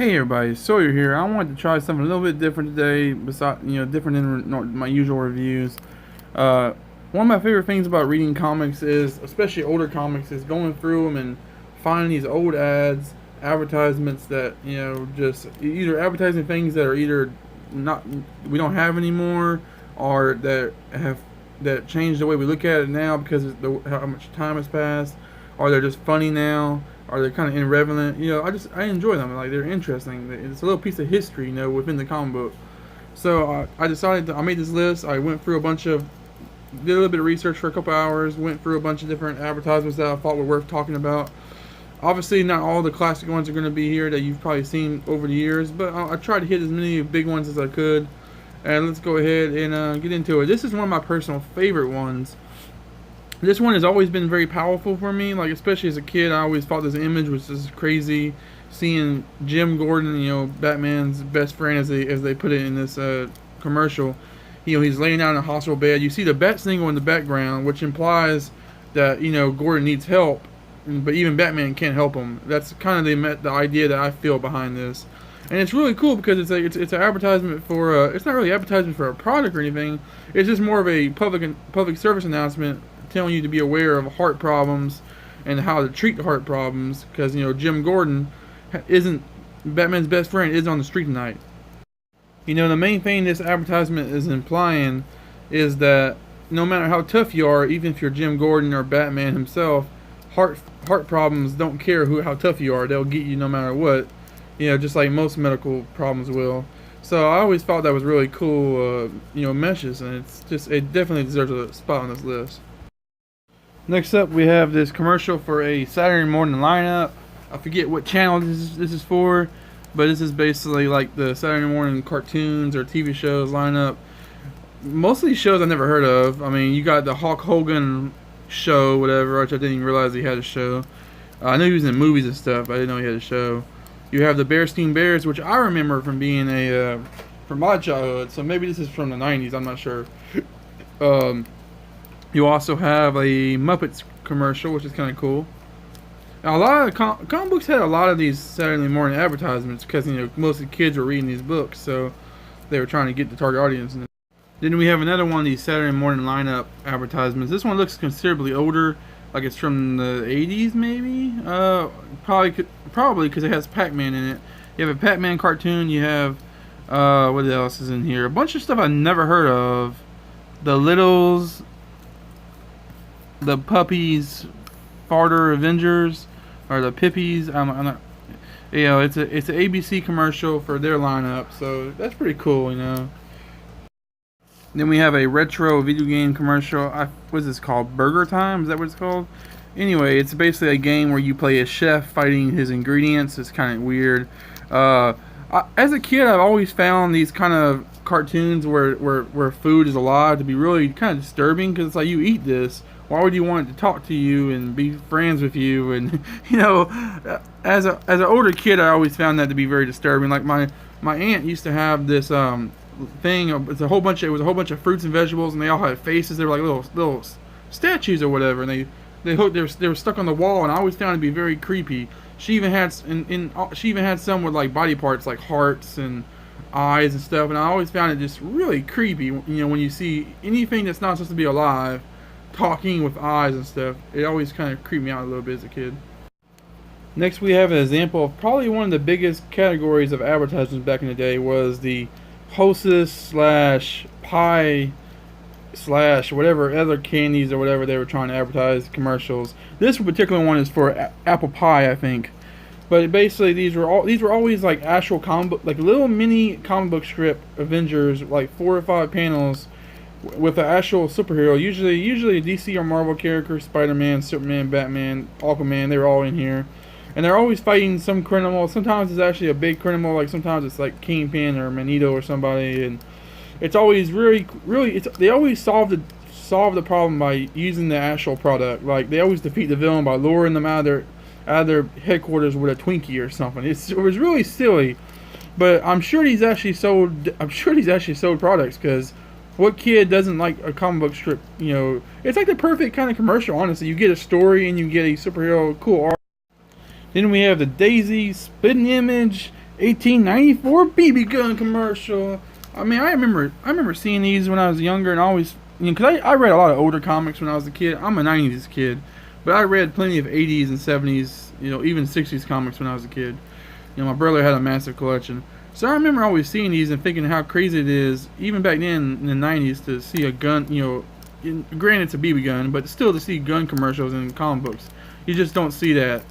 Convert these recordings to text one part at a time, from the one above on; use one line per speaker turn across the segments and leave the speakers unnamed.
Hey everybody, Sawyer here. I wanted to try something a little bit different today, besides different than my usual reviews. Uh, One of my favorite things about reading comics is, especially older comics, is going through them and finding these old ads, advertisements that just either advertising things that are either not we don't have anymore, or that change the way we look at it now because of how much time has passed, or they're just funny now, or they're kind of irrelevant. I enjoy them. Like, they're interesting. It's a little piece of history, within the comic book. So I decided I made this list. I went through did a little bit of research for a couple hours. Went through a bunch of different advertisements that I thought were worth talking about. Obviously, not all the classic ones are going to be here that you've probably seen over the years, but I tried to hit as many big ones as I could. And let's go ahead and get into it. This is one of my personal favorite ones. This one has always been very powerful for me. Like, especially as a kid, I always thought this image was just crazy. Seeing Jim Gordon, Batman's best friend, as they put it in this commercial. He's laying out in a hospital bed. You see the bat signal in the background, which implies that Gordon needs help, but even Batman can't help him. That's kind of the idea that I feel behind this. And it's really cool because it's an advertisement for it's not really advertisement for a product or anything. It's just more of a public service announcement telling you to be aware of heart problems and how to treat the heart problems, because Jim Gordon isn't Batman's best friend, is on the street tonight. The main thing this advertisement is implying is that no matter how tough you are, even if you're Jim Gordon or Batman himself, heart problems don't care how tough you are. They'll get you no matter what. Just like most medical problems will. So I always thought that was really cool, messages, and it definitely deserves a spot on this list. Next up, we have this commercial for a Saturday morning lineup. I forget what channel this is for, but this is basically like the Saturday morning cartoons or TV shows lineup. Most of these shows I never heard of. I mean, you got the Hulk Hogan show, whatever, which I didn't even realize he had a show. I knew he was in movies and stuff, but I didn't know he had a show. You have the Bearstein Bears, which I remember from being from my childhood. So maybe this is from the 90s. I'm not sure. You also have a Muppets commercial, which is kind of cool. Now, a lot of comic books had a lot of these Saturday morning advertisements because most of the kids were reading these books, so they were trying to get the target audience. Then we have another one of these Saturday morning lineup advertisements. This one looks considerably older, like it's from the 80s, maybe. Probably because it has Pac-Man in it. You have a Pac-Man cartoon. You have what else is in here? A bunch of stuff I never heard of. The Littles, the Puppies, Farter Avengers, or the Pippies. I'm not. It's an ABC commercial for their lineup, so that's pretty cool. Then we have a retro video game commercial. What's this called? Burger Time? Is that what it's called? Anyway, it's basically a game where you play a chef fighting his ingredients. It's kind of weird. As a kid, I've always found these kind of cartoons where food is alive to be really kind of disturbing, because it's like, you eat this, why would you want it to talk to you and be friends with you? And as an older kid, I always found that to be very disturbing. Like, my aunt used to have this thing. It was a whole bunch of fruits and vegetables, and they all had faces. They were like little statues or whatever, and they were stuck on the wall, and I always found it to be very creepy. She even had some with like body parts like hearts and eyes and stuff, and I always found it just really creepy. When you see anything that's not supposed to be alive talking with eyes and stuff, it always kind of creeped me out a little bit as a kid. Next, we have an example of probably one of the biggest categories of advertisements back in the day, was the Hostess slash pie slash whatever other candies or whatever they were trying to advertise commercials. This particular one is for apple pie, I think. But basically, these were always like actual comic book, like little mini comic book strip Avengers, like 4 or 5 panels with an actual superhero. Usually a DC or Marvel character, Spider-Man, Superman, Batman, Aquaman. They were all in here, and they're always fighting some criminal. Sometimes it's actually a big criminal, like sometimes it's like Kingpin or Magneto or somebody, and it's always really. They always solve the problem by using the actual product. Like, they always defeat the villain by luring them out of their headquarters with a Twinkie or something. It was really silly, but I'm sure these actually sold products, because what kid doesn't like a comic book strip? It's like the perfect kind of commercial, honestly. You get a story and you get a superhero, cool art. Then we have the Daisy spitting image 1894 BB gun commercial. I mean, I remember seeing these when I was younger, and always, because I read a lot of older comics when I was a kid. I'm a '90s kid, but I read plenty of '80s and '70s, even '60s comics when I was a kid. My brother had a massive collection, so I remember always seeing these and thinking how crazy it is, even back then in the '90s, to see a gun. Granted it's a BB gun, but still to see gun commercials in comic books, you just don't see that.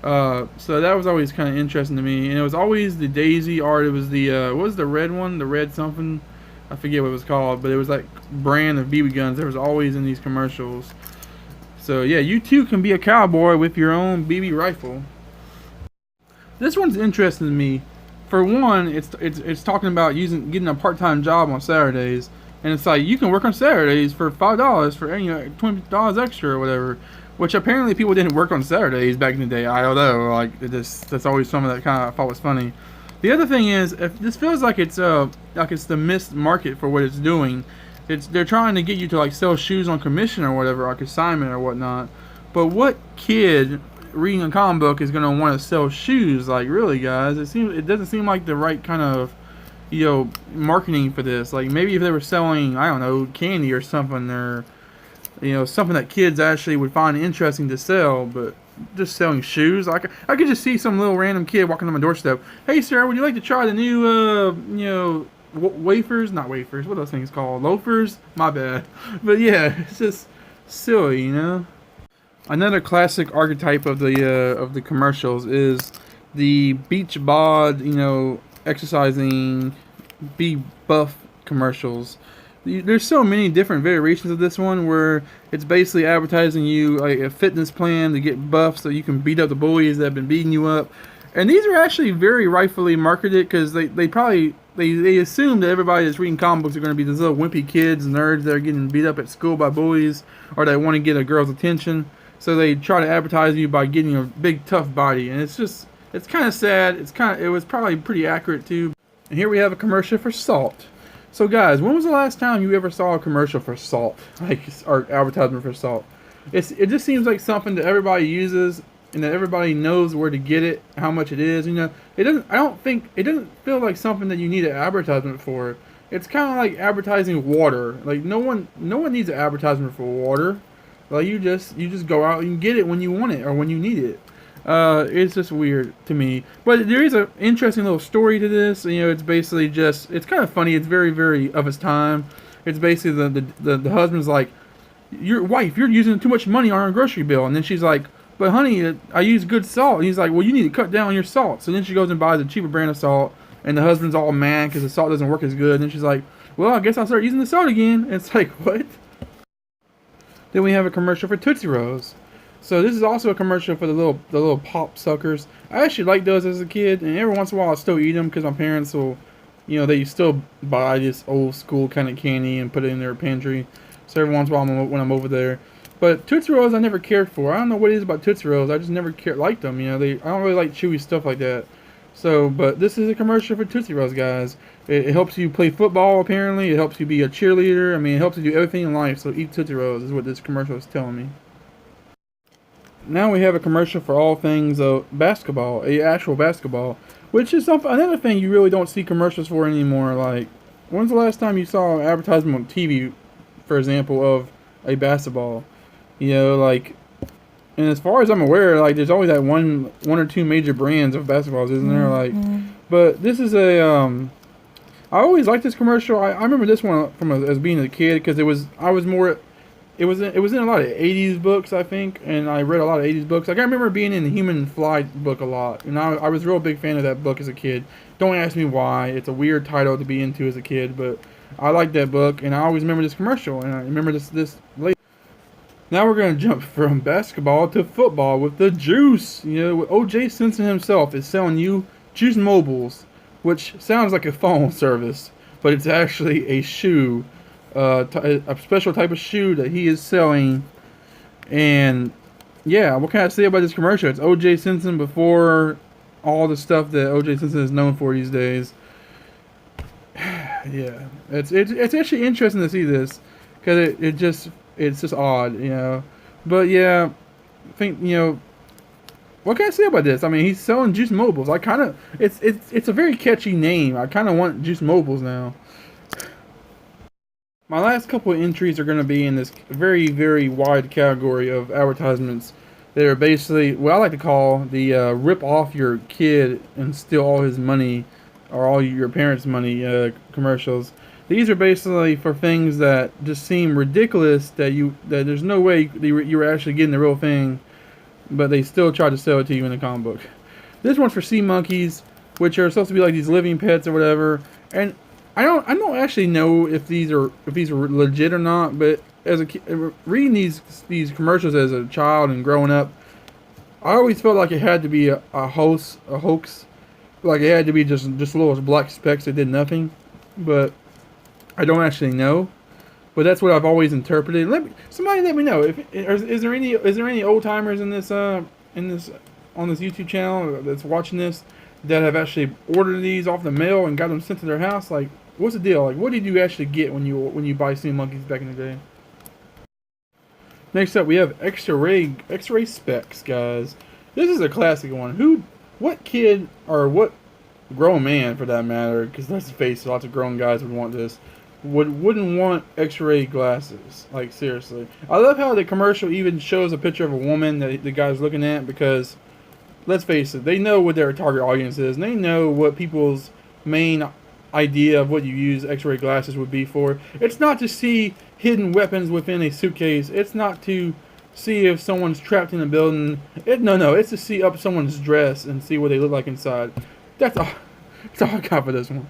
So that was always kind of interesting to me, and it was always the Daisy art. It was the what was the red one? The red something, I forget what it was called, but it was like brand of BB guns. There was always in these commercials. So yeah, you too can be a cowboy with your own BB rifle. This one's interesting to me. For one, it's talking about getting a part-time job on Saturdays, and it's like you can work on Saturdays for $5 for $20 extra or whatever. Which apparently people didn't work on Saturdays back in the day. I don't know. Like that's always something that kind of I thought was funny. The other thing is, if this feels like it's the missed market for what it's doing. They're trying to get you to like sell shoes on commission or whatever, like assignment or whatnot. But what kid reading a comic book is gonna want to sell shoes? Like really, guys, it doesn't seem like the right kind of marketing for this. Like maybe if they were selling, I don't know, candy or something, or something that kids actually would find interesting to sell, but just selling shoes. I could just see some little random kid walking on my doorstep. Hey, sir, would you like to try the new, wafers? Not wafers. What are those things called? Loafers? My bad. But yeah, it's just silly, Another classic archetype of the commercials is the beach bod, exercising, be buff commercials. There's so many different variations of this one where it's basically advertising you like a fitness plan to get buff so you can beat up the bullies that have been beating you up. And these are actually very rightfully marketed because they probably assume that everybody that's reading comic books are going to be these little wimpy kids, nerds that are getting beat up at school by bullies, or they want to get a girl's attention. So they try to advertise you by getting a big tough body, and it's kind of sad. It was probably pretty accurate too. And here we have a commercial for salt. So guys, when was the last time you ever saw a commercial for salt, or advertisement for salt? It just seems like something that everybody uses and that everybody knows where to get it, how much it is. It doesn't. I don't think it doesn't feel like something that you need an advertisement for. It's kind of like advertising water. Like no one needs an advertisement for water. Like you just go out and get it when you want it or when you need it. It's just weird to me. But there is an interesting little story to this. It's basically it's kind of funny. It's very, very of its time. It's basically the husband's like, your wife, you're using too much money on our grocery bill. And then she's like, but honey, I use good salt. And he's like, well, you need to cut down on your salt. So then she goes and buys a cheaper brand of salt. And the husband's all mad because the salt doesn't work as good. And then she's like, well, I guess I'll start using the salt again. And it's like, what? Then we have a commercial for Tootsie Rolls. So this is also a commercial for the little pop suckers. I actually liked those as a kid, and every once in a while I still eat them because my parents will, they still buy this old school kind of candy and put it in their pantry. So every once in a while when I'm over there. But Tootsie Rolls I never cared for. I don't know what it is about Tootsie Rolls. I just never liked them. I don't really like chewy stuff like that. So, but this is a commercial for Tootsie Rolls, guys. It helps you play football, apparently. It helps you be a cheerleader. I mean, it helps you do everything in life. So eat Tootsie Rolls is what this commercial is telling me. Now we have a commercial for all things basketball, actual basketball, which is another thing you really don't see commercials for anymore. Like, when's the last time you saw an advertisement on TV, for example, of a basketball? And as far as I'm aware, like, there's always that one or two major brands of basketballs, isn't there? Like, but this is I always liked this commercial. I remember this one as being a kid because it was in a lot of 80s books, I think, and I read a lot of 80s books. Like, I remember being in the Human Fly book a lot, and I was a real big fan of that book as a kid. Don't ask me why. It's a weird title to be into as a kid, but I liked that book, and I always remember this commercial, and I remember this later. Now we're going to jump from basketball to football with the Juice. O.J. Simpson himself is selling you Juice Mobiles, which sounds like a phone service, but it's actually a shoe. A special type of shoe that he is selling. And yeah, what can I say about this commercial? It's O.J. Simpson before all the stuff that O.J. Simpson is known for these days. Yeah, it's actually interesting to see this because it's just odd, But yeah, I think what can I say about this? I mean, he's selling Juice Mobiles. I kind of, it's a very catchy name. I kind of want Juice Mobiles now. My last couple of entries are going to be in this very, very wide category of advertisements that are basically what I like to call the rip off your kid and steal all his money or all your parents' money commercials. These are basically for things that just seem ridiculous that there's no way you were actually getting the real thing, but they still try to sell it to you in a comic book. This one's for sea monkeys, which are supposed to be like these living pets or whatever, and I don't actually know if these are legit or not, but as a kid, reading these commercials as a child and growing up, I always felt like it had to be a hoax, like it had to be just little black specks that did nothing, but I don't actually know. But that's what I've always interpreted. Somebody let me know is there any old timers in this on this YouTube channel that's watching this that have actually ordered these off the mail and got them sent to their house? Like, what's the deal? Like, what did you actually get when you buy Sea Monkeys back in the day? Next up, we have X-ray specs, guys. This is a classic one. What kid or what grown man, for that matter, because let's face it, lots of grown guys would want this, wouldn't want X-ray glasses? Like, seriously. I love how the commercial even shows a picture of a woman that the guy's looking at, because let's face it, they know what their target audience is, and they know what people's main idea of what you use X-ray glasses would be for. It's not to see hidden weapons within a suitcase. It's not to see if someone's trapped in a building. No, it's to see up someone's dress and see what they look like inside. That's all I got for this one.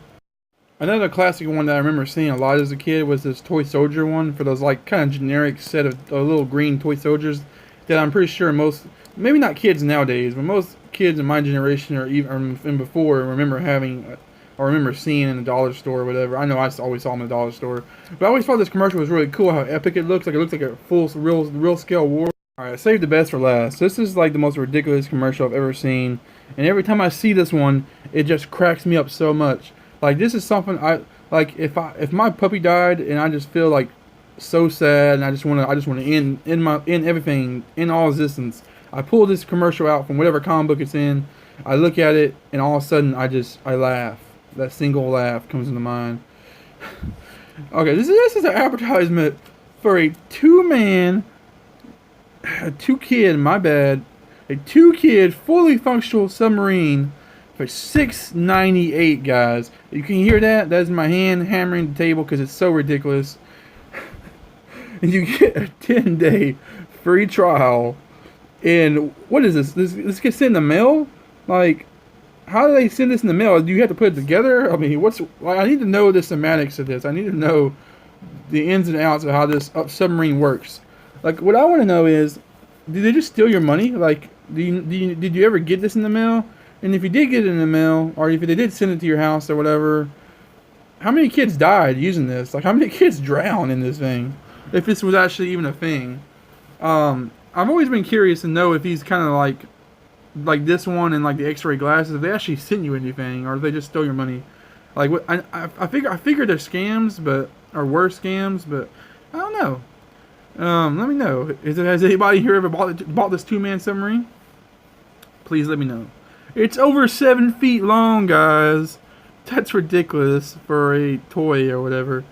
Another classic one that I remember seeing a lot as a kid was this toy soldier one, for those like kind of generic set of little green toy soldiers that I'm pretty sure most, maybe not kids nowadays, but most kids in my generation or even before remember having or remember seeing in the dollar store or whatever. I know I always saw them in the dollar store, but I always thought this commercial was really cool. How epic it looks like a full real scale war. All right, save the best for last. This is like the most ridiculous commercial I've ever seen, and every time I see this one, it just cracks me up so much. Like, this is something I like. If my puppy died and I just feel like so sad and I just want to end everything, in all existence, I pull this commercial out from whatever comic book it's in. I look at it and all of a sudden I laugh. That single laugh comes into mind. Okay, this is an advertisement for a two-kid, fully functional submarine for $6.98, guys. You can hear that? That's my hand hammering the table because it's so ridiculous. And you get a 10-day free trial. And what is this? This gets sent in the mail? Like, how do they send this in the mail? Do you have to put it together? I mean, I need to know the semantics of this. I need to know the ins and outs of how this submarine works. Like, what I want to know is, did they just steal your money? Like, did you ever get this in the mail? And if you did get it in the mail, or if they did send it to your house or whatever, how many kids died using this? Like, how many kids drowned in this thing? If this was actually even a thing. I've always been curious to know if these kind of like this one and like the X-ray glasses, if they actually sent you anything, or if they just stole your money. Like, what I figure they're scams, or worse scams, but I don't know. Let me know. Has anybody here ever bought this two-man submarine? Please let me know. It's over 7 feet long, guys. That's ridiculous for a toy or whatever.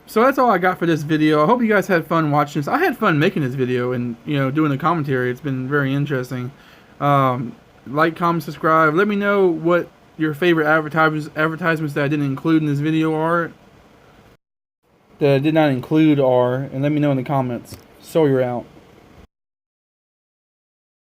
So that's all I got for this video. I hope you guys had fun watching this. I had fun making this video and, doing the commentary. It's been very interesting. Like, comment, subscribe. Let me know what your favorite advertisements that I didn't include in this video are. And let me know in the comments. So you're out.